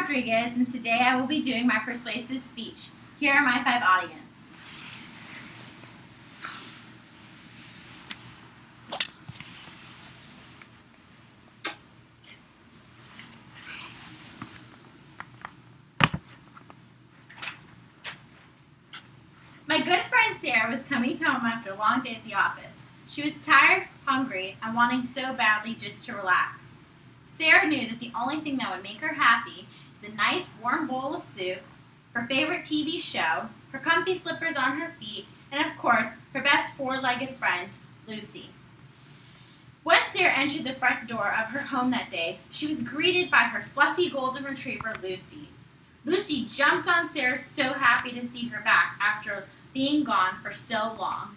Rodriguez, and today I will be doing my persuasive speech. Here are my 5 audience. My good friend Sarah was coming home after a long day at the office. She was tired, hungry, and wanting so badly just to relax. Sarah knew that the only thing that would make her happy is a nice warm bowl of soup, her favorite TV show, her comfy slippers on her feet, and of course, her best 4-legged friend, Lucy. When Sarah entered the front door of her home that day, she was greeted by her fluffy golden retriever, Lucy. Lucy jumped on Sarah, so happy to see her back after being gone for so long.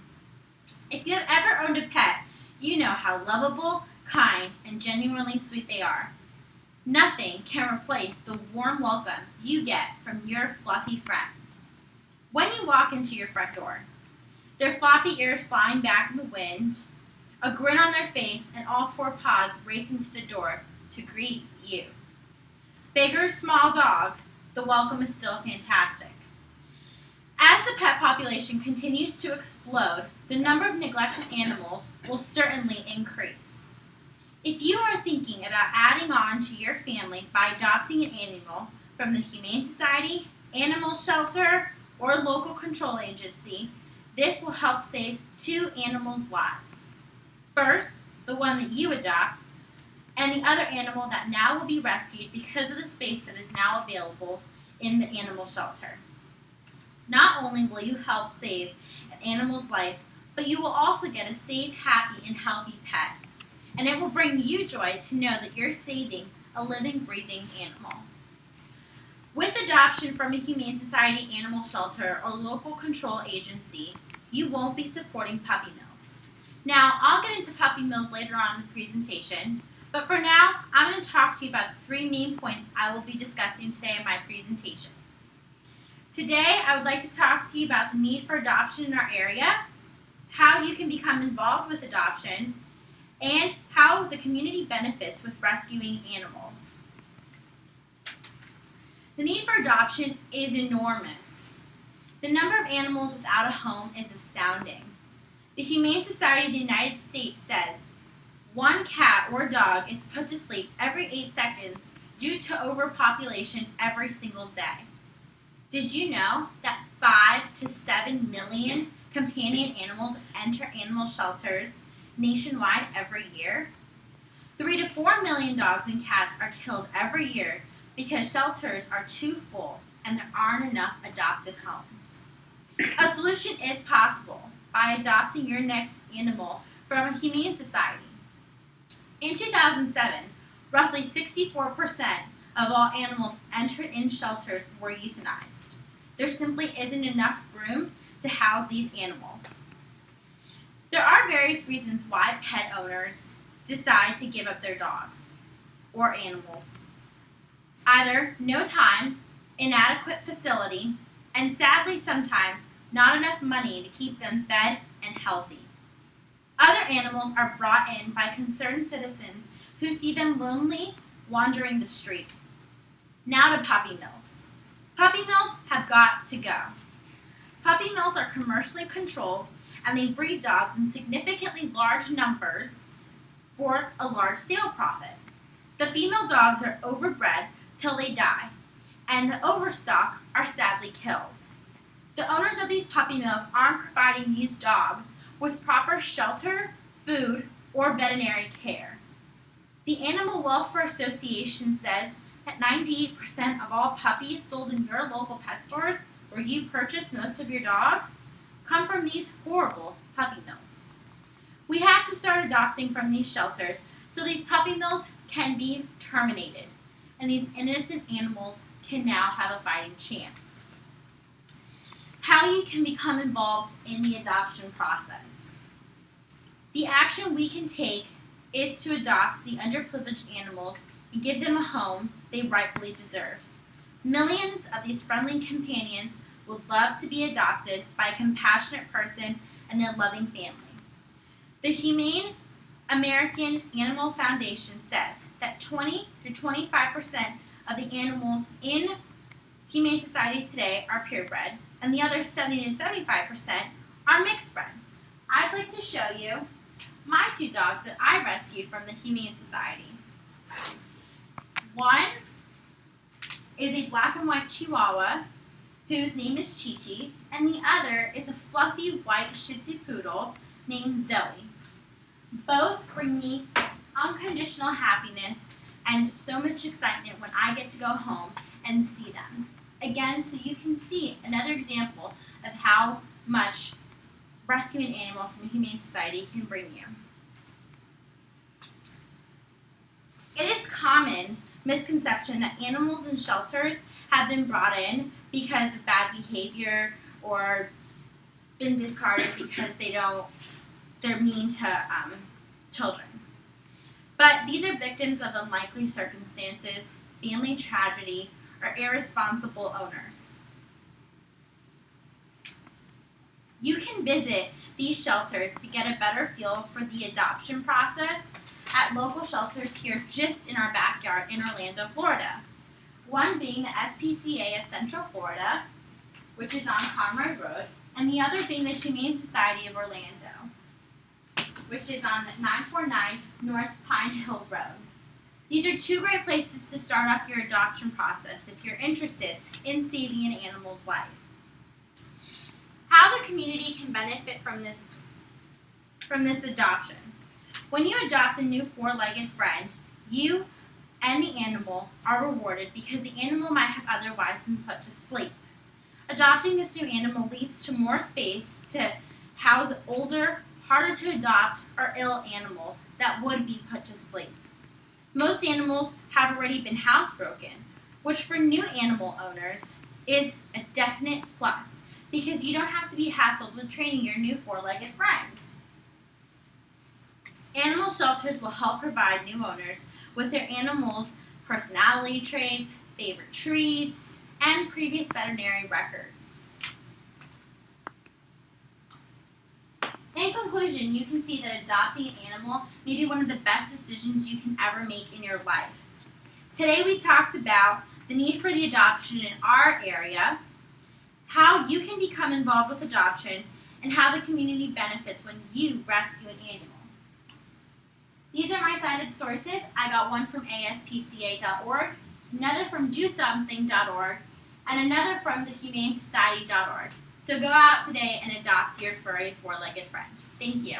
If you have ever owned a pet, you know how lovable, kind, and genuinely sweet they are. Nothing can replace the warm welcome you get from your fluffy friend. When you walk into your front door, their floppy ears flying back in the wind, a grin on their face, and all 4 paws racing to the door to greet you. Big or small dog, the welcome is still fantastic. As the pet population continues to explode, the number of neglected animals will certainly increase. If you are thinking about adding on to your family by adopting an animal from the Humane Society, animal shelter, or local control agency, this will help save 2 animals' lives. First, the one that you adopt, and the other animal that now will be rescued because of the space that is now available in the animal shelter. Not only will you help save an animal's life, but you will also get a safe, happy, and healthy pet. And it will bring you joy to know that you're saving a living, breathing animal. With adoption from a Humane Society, animal shelter, or local control agency, you won't be supporting puppy mills. Now, I'll get into puppy mills later on in the presentation, but for now, I'm going to talk to you about the 3 main points I will be discussing today in my presentation. Today, I would like to talk to you about the need for adoption in our area, how you can become involved with adoption, and how the community benefits with rescuing animals. The need for adoption is enormous. The number of animals without a home is astounding. The Humane Society of the United States says 1 cat or dog is put to sleep every 8 seconds due to overpopulation every single day. Did you know that 5 to 7 million companion animals enter animal shelters nationwide every year? 3 to 4 million dogs and cats are killed every year because shelters are too full and there aren't enough adopted homes. A solution is possible by adopting your next animal from a Humane Society. In 2007, roughly 64% of all animals entered in shelters were euthanized. There simply isn't enough room to house these animals. There are various reasons why pet owners decide to give up their dogs or animals. Either no time, inadequate facility, and sadly sometimes not enough money to keep them fed and healthy. Other animals are brought in by concerned citizens who see them lonely wandering the street. Now to puppy mills. Puppy mills have got to go. Puppy mills are commercially controlled and they breed dogs in significantly large numbers for a large sale profit. The female dogs are overbred till they die, and the overstock are sadly killed. The owners of these puppy mills aren't providing these dogs with proper shelter, food, or veterinary care. The Animal Welfare Association says that 98% of all puppies sold in your local pet stores where you purchase most of your dogs come from these horrible puppy mills. We have to start adopting from these shelters so these puppy mills can be terminated and these innocent animals can now have a fighting chance. How you can become involved in the adoption process. The action we can take is to adopt the underprivileged animals and give them a home they rightfully deserve. Millions of these friendly companions would love to be adopted by a compassionate person and a loving family. The Humane American Animal Foundation says that 20 to 25% of the animals in humane societies today are purebred, and the other 70 to 75% are mixed bred. I'd like to show you my two dogs that I rescued from the Humane Society. One is a black and white Chihuahua whose name is Chi Chi, and the other is a fluffy white Shih Tzu poodle named Zoe. Both bring me unconditional happiness and so much excitement when I get to go home and see them. Again, so you can see another example of how much rescuing an animal from a humane society can bring you. It is common misconception that animals in shelters have been brought in because of bad behavior or been discarded because they're mean to children. But these are victims of unlikely circumstances, family tragedy, or irresponsible owners. You can visit these shelters to get a better feel for the adoption process at local shelters here just in our backyard in Orlando, Florida. One being the SPCA of Central Florida, which is on Conroy Road, and the other being the Humane Society of Orlando, which is on 949 North Pine Hill Road. These are two great places to start off your adoption process if you're interested in saving an animal's life. How the community can benefit from this adoption. When you adopt a new four-legged friend, you and the animal are rewarded because the animal might have otherwise been put to sleep. Adopting this new animal leads to more space to house older, harder to adopt, or ill animals that would be put to sleep. Most animals have already been housebroken, which for new animal owners is a definite plus because you don't have to be hassled with training your new four-legged friend. Animal shelters will help provide new owners with their animals' personality traits, favorite treats, and previous veterinary records. In conclusion, you can see that adopting an animal may be one of the best decisions you can ever make in your life. Today we talked about the need for the adoption in our area, how you can become involved with adoption, and how the community benefits when you rescue an animal. These are my cited sources. I got one from ASPCA.org, another from DoSomething.org, and another from thehumanesociety.org. So go out today and adopt your furry four-legged friend. Thank you.